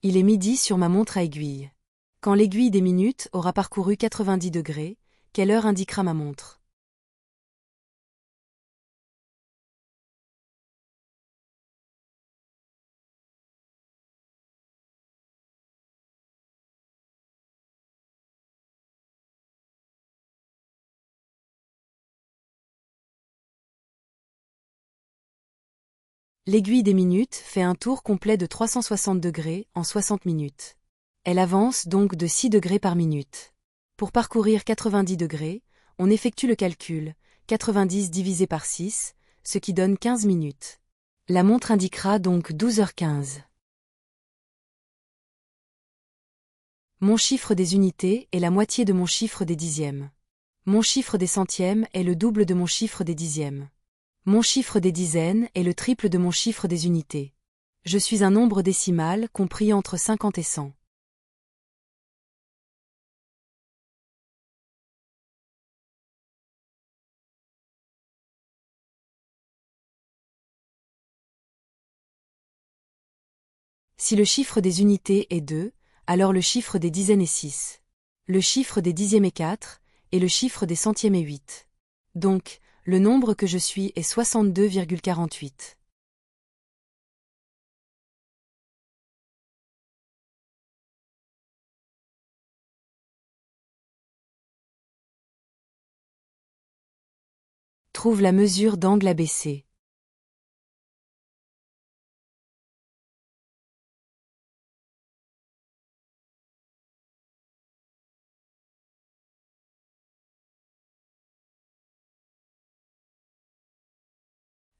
Il est midi sur ma montre à aiguille. Quand l'aiguille des minutes aura parcouru 90 degrés, quelle heure indiquera ma montre? L'aiguille des minutes fait un tour complet de 360 degrés en 60 minutes. Elle avance donc de 6 degrés par minute. Pour parcourir 90 degrés, on effectue le calcul, 90 divisé par 6, ce qui donne 15 minutes. La montre indiquera donc 12h15. Mon chiffre des unités est la moitié de mon chiffre des dixièmes. Mon chiffre des centièmes est le double de mon chiffre des dixièmes. Mon chiffre des dizaines est le triple de mon chiffre des unités. Je suis un nombre décimal compris entre 50 et 100. Si le chiffre des unités est 2, alors le chiffre des dizaines est 6. Le chiffre des dixièmes est 4, et le chiffre des centièmes est 8. Donc, le nombre que je suis est 62,48. Trouve la mesure d'angle ABC.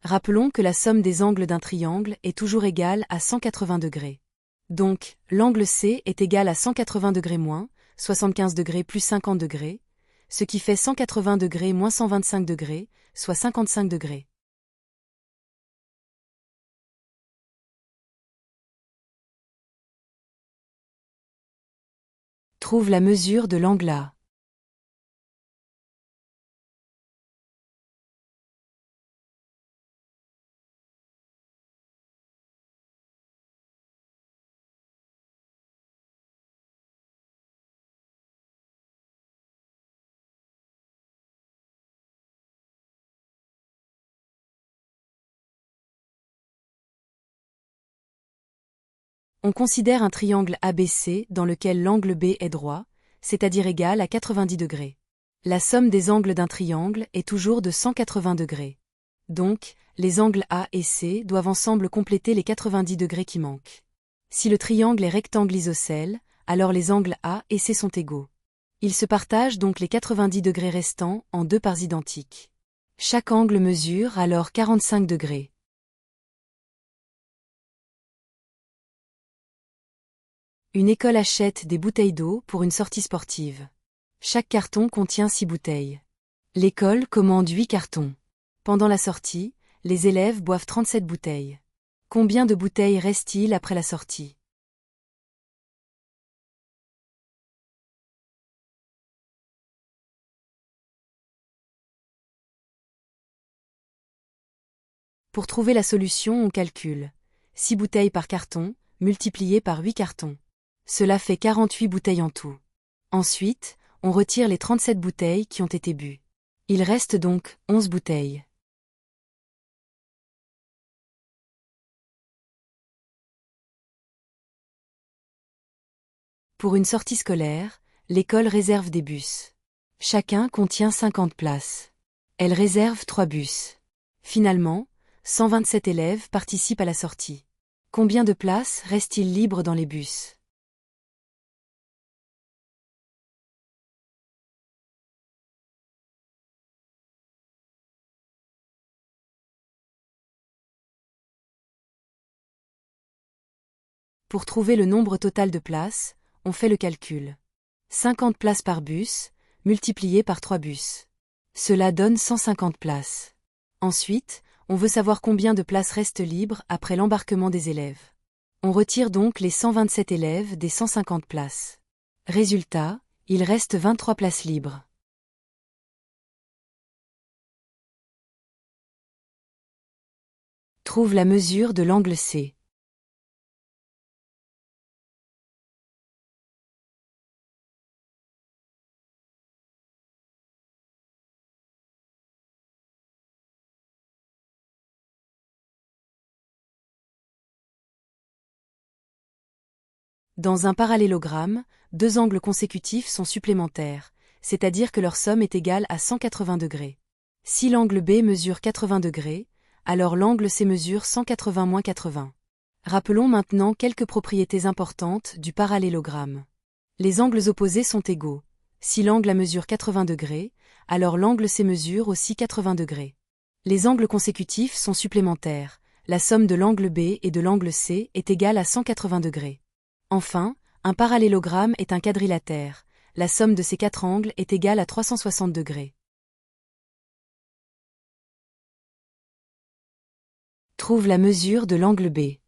Rappelons que la somme des angles d'un triangle est toujours égale à 180 degrés. Donc, l'angle C est égal à 180 degrés moins, 75 degrés plus 50 degrés, ce qui fait 180 degrés moins 125 degrés, soit 55 degrés. Trouve la mesure de l'angle A. On considère un triangle ABC dans lequel l'angle B est droit, c'est-à-dire égal à 90 degrés. La somme des angles d'un triangle est toujours de 180 degrés. Donc, les angles A et C doivent ensemble compléter les 90 degrés qui manquent. Si le triangle est rectangle isocèle, alors les angles A et C sont égaux. Ils se partagent donc les 90 degrés restants en deux parts identiques. Chaque angle mesure alors 45 degrés. Une école achète des bouteilles d'eau pour une sortie sportive. Chaque carton contient 6 bouteilles. L'école commande 8 cartons. Pendant la sortie, les élèves boivent 37 bouteilles. Combien de bouteilles reste-t-il après la sortie? Pour trouver la solution, on calcule 6 bouteilles par carton, multiplié par 8 cartons. Cela fait 48 bouteilles en tout. Ensuite, on retire les 37 bouteilles qui ont été bues. Il reste donc 11 bouteilles. Pour une sortie scolaire, l'école réserve des bus. Chacun contient 50 places. Elle réserve 3 bus. Finalement, 127 élèves participent à la sortie. Combien de places restent-il libres dans les bus? Pour trouver le nombre total de places, on fait le calcul. 50 places par bus, multiplié par 3 bus. Cela donne 150 places. Ensuite, on veut savoir combien de places restent libres après l'embarquement des élèves. On retire donc les 127 élèves des 150 places. Résultat, il reste 23 places libres. Trouve la mesure de l'angle C. Dans un parallélogramme, deux angles consécutifs sont supplémentaires, c'est-à-dire que leur somme est égale à 180 degrés. Si l'angle B mesure 80 degrés, alors l'angle C mesure 180-80. Rappelons maintenant quelques propriétés importantes du parallélogramme. Les angles opposés sont égaux. Si l'angle A mesure 80 degrés, alors l'angle C mesure aussi 80 degrés. Les angles consécutifs sont supplémentaires. La somme de l'angle B et de l'angle C est égale à 180 degrés. Enfin, un parallélogramme est un quadrilatère. La somme de ces quatre angles est égale à 360 degrés. Trouve la mesure de l'angle B.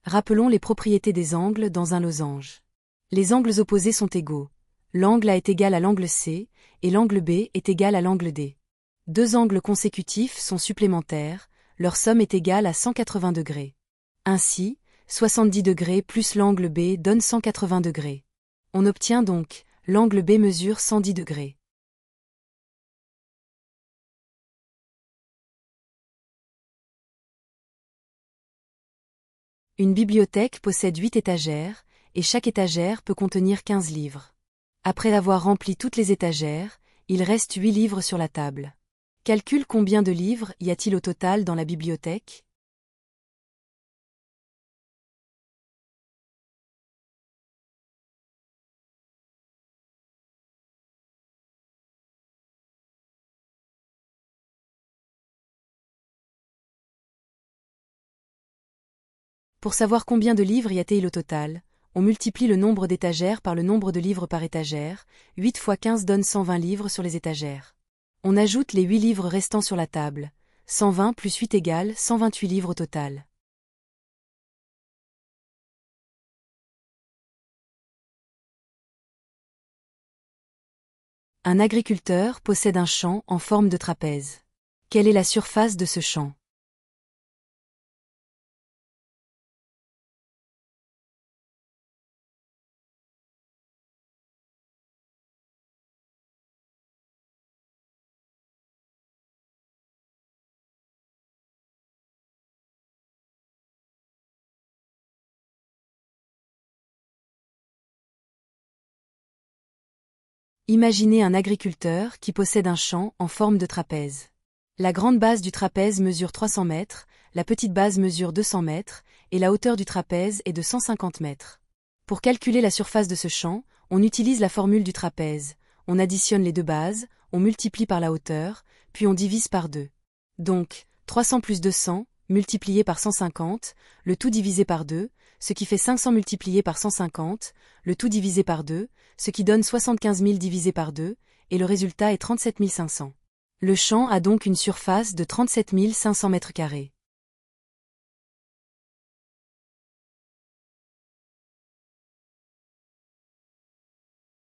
Rappelons les propriétés des angles dans un losange. Les angles opposés sont égaux. L'angle A est égal à l'angle C, et l'angle B est égal à l'angle D. Deux angles consécutifs sont supplémentaires, leur somme est égale à 180 degrés. Ainsi, 70 degrés plus l'angle B donne 180 degrés. On obtient donc, l'angle B mesure 110 degrés. Une bibliothèque possède 8 étagères, et chaque étagère peut contenir 15 livres. Après avoir rempli toutes les étagères, il reste 8 livres sur la table. Calcule combien de livres y a-t-il au total dans la bibliothèque? Pour savoir combien de livres y a-t-il au total, on multiplie le nombre d'étagères par le nombre de livres par étagère, 8 fois 15 donne 120 livres sur les étagères. On ajoute les 8 livres restants sur la table, 120 plus 8 égale 128 livres au total. Un agriculteur possède un champ en forme de trapèze. Quelle est la surface de ce champ? Imaginez un agriculteur qui possède un champ en forme de trapèze. La grande base du trapèze mesure 300 mètres, la petite base mesure 200 mètres, et la hauteur du trapèze est de 150 mètres. Pour calculer la surface de ce champ, on utilise la formule du trapèze. On additionne les deux bases, on multiplie par la hauteur, puis on divise par 2. Donc, 300 plus 200, multiplié par 150, le tout divisé par 2, ce qui fait 500 multiplié par 150, le tout divisé par 2, ce qui donne 75 000 divisé par 2, et le résultat est 37 500. Le champ a donc une surface de 37 500 mètres carrés.